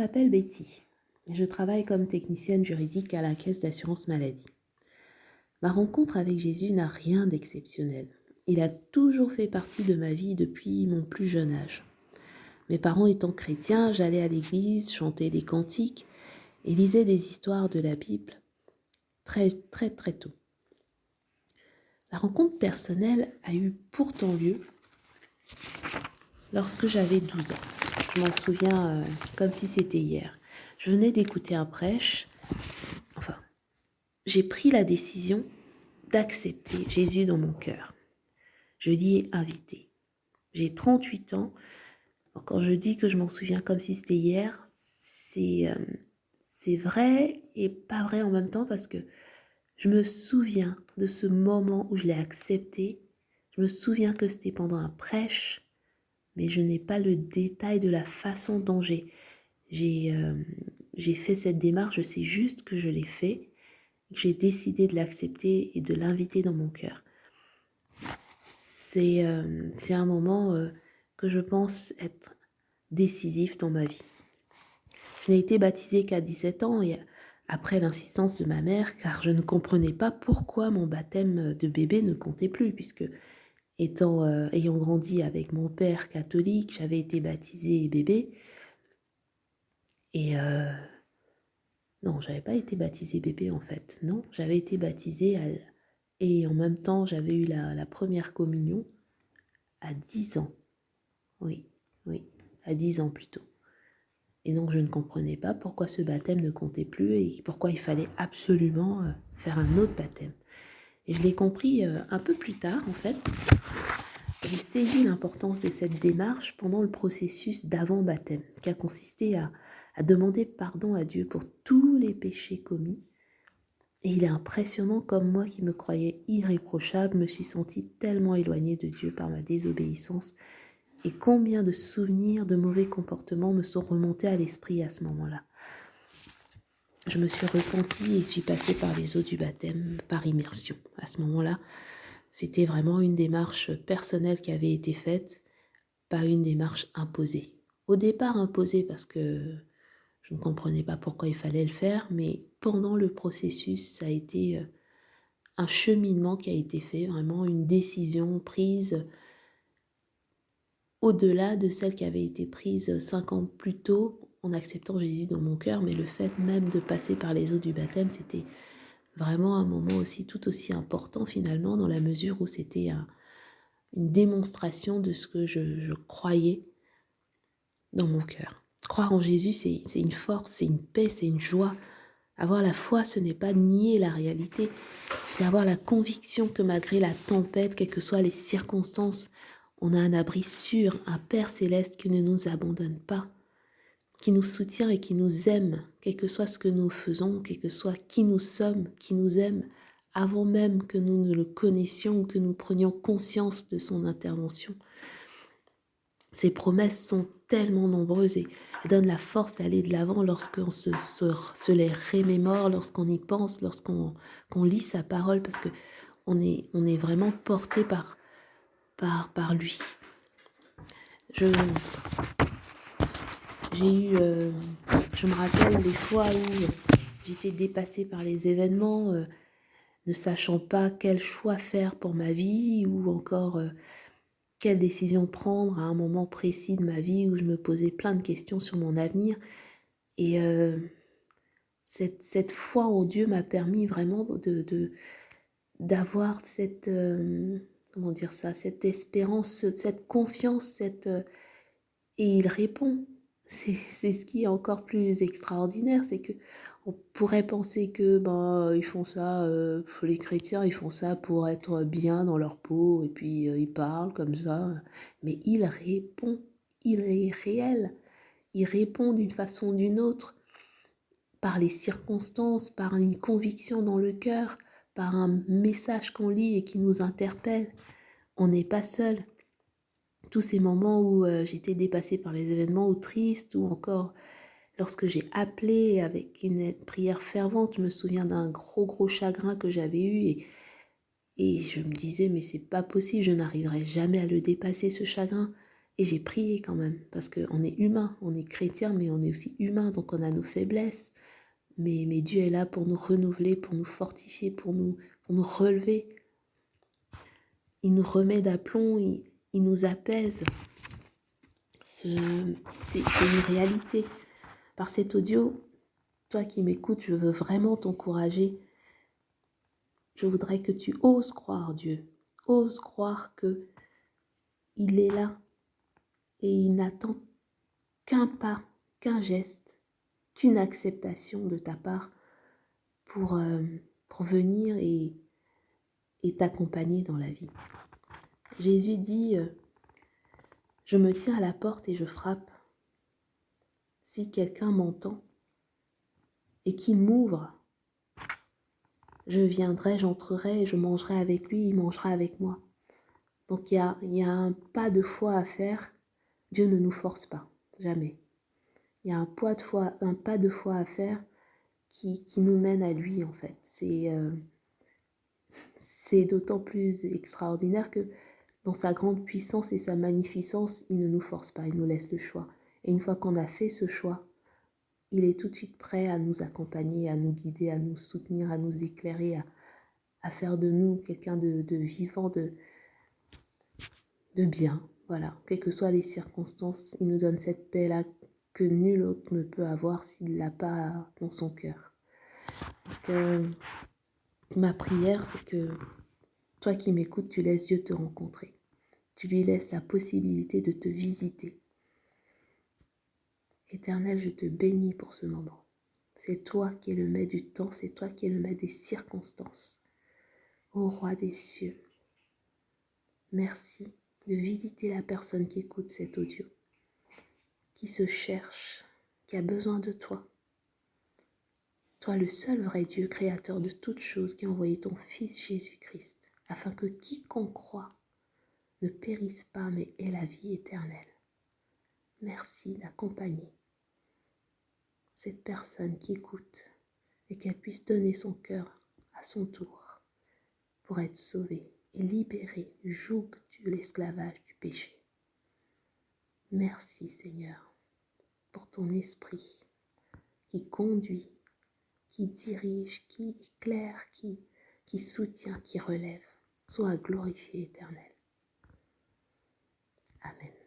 m'appelle Betty. Je travaille comme technicienne juridique à la caisse d'assurance maladie. Ma rencontre avec Jésus n'a rien d'exceptionnel. Il a toujours fait partie de ma vie depuis mon plus jeune âge. Mes parents étant chrétiens, j'allais à l'église, chantais des cantiques et lisais des histoires de la Bible très tôt. La rencontre personnelle a eu pourtant lieu lorsque j'avais 12 ans. Je m'en souviens comme si c'était hier. Je venais d'écouter un prêche. J'ai pris la décision d'accepter Jésus dans mon cœur. Je l'y ai invité. J'ai 38 ans. Quand je dis que je m'en souviens comme si c'était hier, c'est vrai et pas vrai en même temps parce que je me souviens de ce moment où je l'ai accepté. Je me souviens que c'était pendant un prêche, mais je n'ai pas le détail de la façon dont j'ai fait cette démarche. Je sais juste que je l'ai fait. J'ai décidé de l'accepter et de l'inviter dans mon cœur. C'est un moment que je pense être décisif dans ma vie. Je n'ai été baptisée qu'à 17 ans et après l'insistance de ma mère, car je ne comprenais pas pourquoi mon baptême de bébé ne comptait plus, puisque ayant grandi avec mon père catholique, j'avais été baptisée bébé. Et non, j'avais pas été baptisée bébé en fait. Non, j'avais été baptisée et en même temps, j'avais eu la première communion à 10 ans. Oui, à 10 ans plutôt. Et donc, je ne comprenais pas pourquoi ce baptême ne comptait plus et pourquoi il fallait absolument faire un autre baptême. Et je l'ai compris un peu plus tard, en fait. J'ai saisi l'importance de cette démarche pendant le processus d'avant-baptême, qui a consisté à demander pardon à Dieu pour tous les péchés commis. Et il est impressionnant comme moi qui me croyais irréprochable, me suis sentie tellement éloignée de Dieu par ma désobéissance. Et combien de souvenirs de mauvais comportements me sont remontés à l'esprit à ce moment-là. Je me suis repentie et suis passée par les eaux du baptême, par immersion. À ce moment-là, c'était vraiment une démarche personnelle qui avait été faite, pas une démarche imposée. Au départ imposée parce que je ne comprenais pas pourquoi il fallait le faire, mais pendant le processus, ça a été un cheminement qui a été fait, vraiment une décision prise au-delà de celle qui avait été prise 5 ans plus tôt en acceptant Jésus dans mon cœur, mais le fait même de passer par les eaux du baptême, c'était vraiment un moment aussi tout aussi important finalement, dans la mesure où c'était une démonstration de ce que je croyais dans mon cœur. Croire en Jésus, c'est une force, c'est une paix, c'est une joie. Avoir la foi, ce n'est pas nier la réalité, c'est avoir la conviction que malgré la tempête, quelles que soient les circonstances, on a un abri sûr, un Père céleste qui ne nous abandonne pas, qui nous soutient et qui nous aime, quel que soit ce que nous faisons, quel que soit qui nous sommes, qui nous aime, avant même que nous ne le connaissions ou que nous prenions conscience de son intervention. Ces promesses sont tellement nombreuses et donnent la force d'aller de l'avant lorsqu'on se les remémore, lorsqu'on y pense, lorsqu'on lit sa parole, parce que on est vraiment porté par lui. Je me rappelle des fois où j'étais dépassée par les événements, ne sachant pas quel choix faire pour ma vie ou encore quelle décision prendre à un moment précis de ma vie où je me posais plein de questions sur mon avenir. Et cette foi en Dieu m'a permis vraiment d'avoir cette, cette espérance, cette confiance, et il répond. C'est ce qui est encore plus extraordinaire, c'est que on pourrait penser que ils font ça, les chrétiens ils font ça pour être bien dans leur peau et puis ils parlent comme ça, mais il répond, il est réel, il répond d'une façon ou d'une autre, par les circonstances, par une conviction dans le cœur, par un message qu'on lit et qui nous interpelle. On n'est pas seul. Tous ces moments où j'étais dépassée par les événements ou triste, ou encore lorsque j'ai appelé avec une prière fervente, je me souviens d'un gros chagrin que j'avais eu et je me disais mais c'est pas possible, je n'arriverai jamais à le dépasser ce chagrin. Et j'ai prié quand même, parce qu'on est humain, on est chrétien, mais on est aussi humain, donc on a nos faiblesses. Mais Dieu est là pour nous renouveler, pour nous fortifier, pour nous relever. Il nous remet d'aplomb, il nous apaise. C'est une réalité. Par cet audio, toi qui m'écoutes, je veux vraiment t'encourager. Je voudrais que tu oses croire Dieu. Ose croire que il est là et il n'attend qu'un pas, qu'un geste, qu'une acceptation de ta part pour venir et t'accompagner dans la vie. Jésus dit, je me tiens à la porte et je frappe. Si quelqu'un m'entend et qu'il m'ouvre, je viendrai, j'entrerai et je mangerai avec lui, il mangera avec moi. Donc il y a un pas de foi à faire. Dieu ne nous force pas, jamais. Il y a un pas de foi à faire qui nous mène à lui en fait. C'est d'autant plus extraordinaire que dans sa grande puissance et sa magnificence, il ne nous force pas, il nous laisse le choix. Et une fois qu'on a fait ce choix, il est tout de suite prêt à nous accompagner, à nous guider, à nous soutenir, à nous éclairer, à faire de nous quelqu'un de vivant, de bien. Voilà, quelles que soient les circonstances, il nous donne cette paix-là que nul autre ne peut avoir s'il ne l'a pas dans son cœur. Donc, ma prière, c'est que toi qui m'écoutes, tu laisses Dieu te rencontrer. Tu lui laisses la possibilité de te visiter. Éternel, je te bénis pour ce moment. C'est toi qui es le maître du temps, c'est toi qui es le maître des circonstances. Ô roi des cieux, merci de visiter la personne qui écoute cet audio, qui se cherche, qui a besoin de toi. Toi, le seul vrai Dieu, créateur de toutes choses, qui a envoyé ton Fils Jésus-Christ, afin que quiconque croit ne périsse pas, mais ait la vie éternelle. Merci d'accompagner cette personne qui écoute et qu'elle puisse donner son cœur à son tour pour être sauvée et libérée du joug de l'esclavage du péché. Merci Seigneur pour ton esprit qui conduit, qui dirige, qui éclaire, qui soutient, qui relève. Sois glorifié, Éternel. Amen.